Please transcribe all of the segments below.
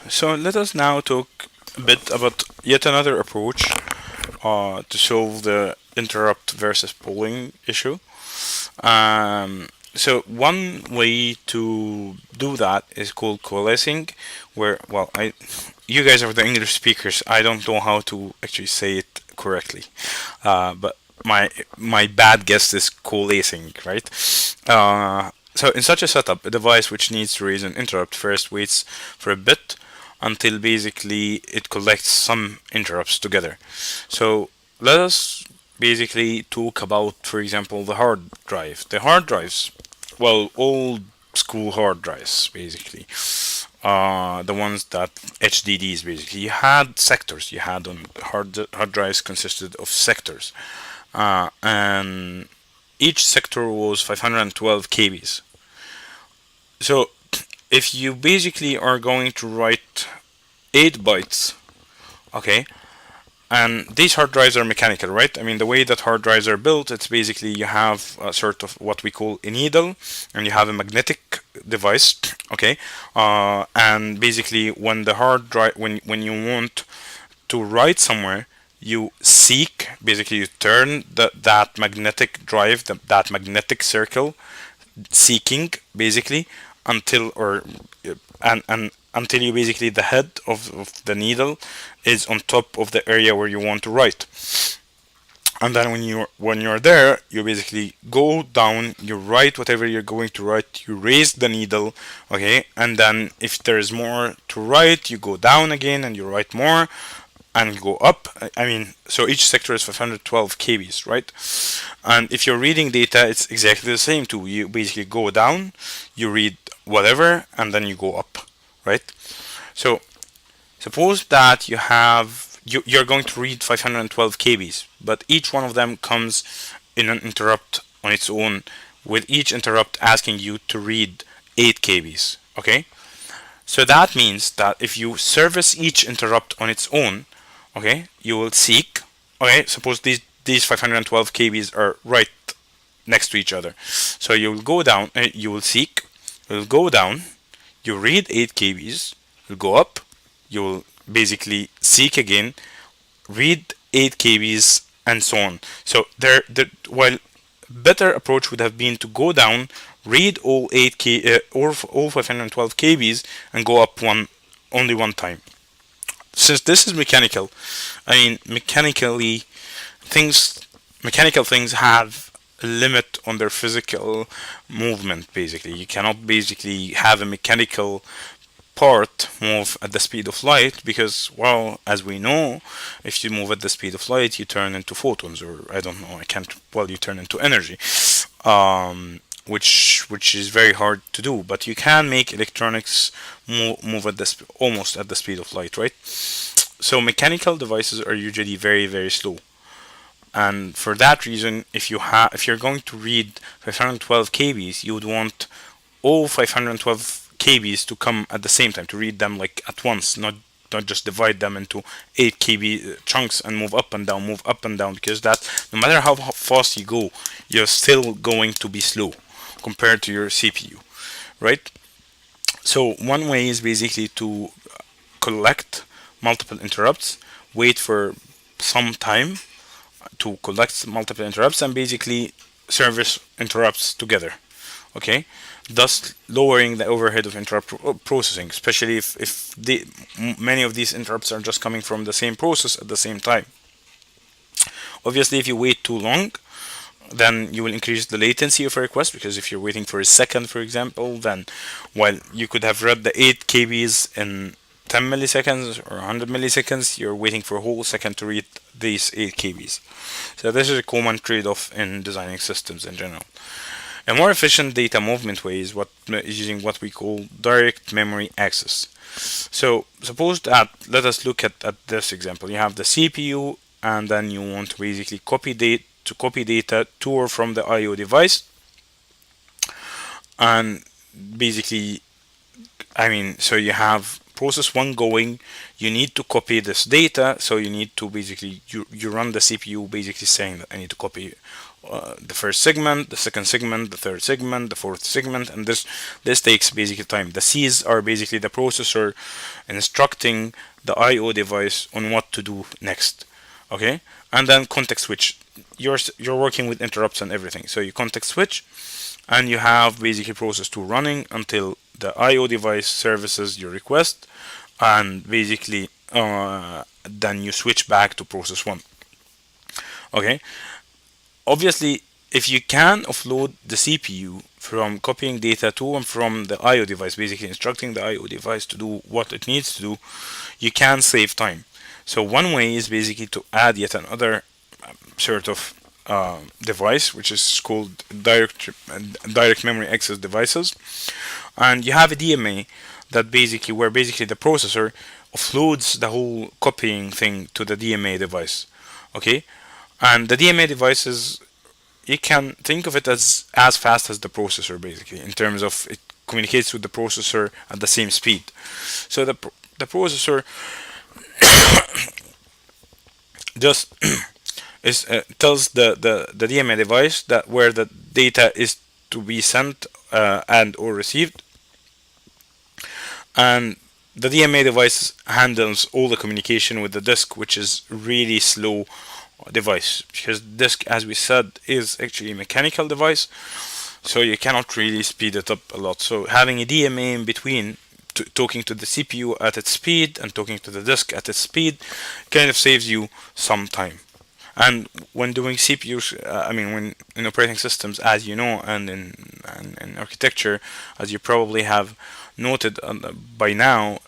So let us now talk a bit about yet another approach to solve the interrupt versus polling issue. So one way to do that is called coalescing, where you guys are the English speakers. I don't know how to actually say it correctly, but my bad guess is coalescing, right? So in such a setup, a device which needs to raise an interrupt first waits for a bit until basically it collects some interrupts together. So let us basically talk about, for example, the hard drive. The hard drives, well, old school hard drives, basically. The ones that HDDs basically. You had sectors. You had on hard drives consisted of sectors, and each sector was 512 kbs. So if you basically are going to write 8 bytes, okay, and these hard drives are mechanical, right? I mean, the way that hard drives are built, it's basically you have a sort of what we call a needle, and you have a magnetic device, okay? And basically, when the hard drive, when you want to write somewhere, you seek, basically, you turn that magnetic drive, that magnetic circle, seeking basically until or and until you basically the head of the needle is on top of the area where you want to write, and then when you're there, you basically go down, you write whatever you're going to write, you raise the needle, okay, and then if there's more to write, you go down again and you write more and go up. I mean, so each sector is 512 kbs, right? And if you're reading data, it's exactly the same too. You basically go down, you read whatever, and then you go up, right? So suppose that you're going to read 512 kbs, but each one of them comes in an interrupt on its own, with each interrupt asking you to read 8 kbs, okay? So that means that if you service each interrupt on its own, okay, you will seek, okay, suppose these 512 kbs are right next to each other. So you will go down, you will seek, you will go down, you read 8 kbs, you go up, you will basically seek again, read 8 kbs, and so on. So while better approach would have been to go down, read all 8 k or all 512 kbs, and go up only one time. Since this is mechanical, I mean things mechanical things have a limit on their physical movement. Basically, you cannot basically have a mechanical part move at the speed of light, because, well, as we know, if you move at the speed of light, you turn into photons, or I don't know, I can't, well, you turn into energy, which is very hard to do. But you can make electronics move at almost at the speed of light, right? So mechanical devices are usually very, very slow, and for that reason, if you're going to read 512 kbs, you would want all 512 kbs to come at the same time, to read them like at once, not just divide them into 8 kb chunks and move up and down, because that, no matter how fast you go, you're still going to be slow compared to your CPU, right? So one way is basically to collect multiple interrupts, wait for some time to collect multiple interrupts, and basically service interrupts together, okay, thus lowering the overhead of interrupt processing, especially if many of these interrupts are just coming from the same process at the same time. Obviously, if you wait too long, then you will increase the latency of a request, because if you're waiting for a second, for example, then while you could have read the 8 kbs in 10 milliseconds or 100 milliseconds, you're waiting for a whole second to read these 8 kbs. So this is a common trade-off in designing systems in general. A more efficient data movement way is using what we call direct memory access. So suppose that, let us look at this example. You have the CPU, and then you want to basically copy data to or from the I/O device, and basically, I mean, so you have process one going, you need to copy this data, so you need to basically you run the CPU basically saying that I need to copy the first segment, the second segment, the third segment, the fourth segment, and this takes basically time. The C's are basically the processor instructing the I/O device on what to do next. Okay, and then context switch. You're working with interrupts and everything, so you context switch, and you have basically process 2 running until the I/O device services your request, and basically then you switch back to process 1. Okay, obviously, if you can offload the CPU from copying data to and from the I/O device, basically instructing the I/O device to do what it needs to do, you can save time. So one way is basically to add yet another sort of device, which is called direct memory access devices, and you have a DMA that basically where basically the processor offloads the whole copying thing to the DMA device. Okay, and the DMA device is, you can think of it as fast as the processor basically in terms of it communicates with the processor at the same speed. So the processor just is tells the DMA device that where the data is to be sent and or received, and the DMA device handles all the communication with the disk, which is really slow device because disk, as we said, is actually a mechanical device, so you cannot really speed it up a lot. So having a DMA in between, talking to the CPU at its speed and talking to the disk at its speed, kind of saves you some time. And when doing CPUs, I mean, when in operating systems, as you know, and in architecture, as you probably have noted by now,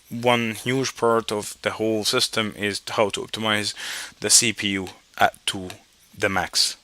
one huge part of the whole system is how to optimize the CPU at to the max.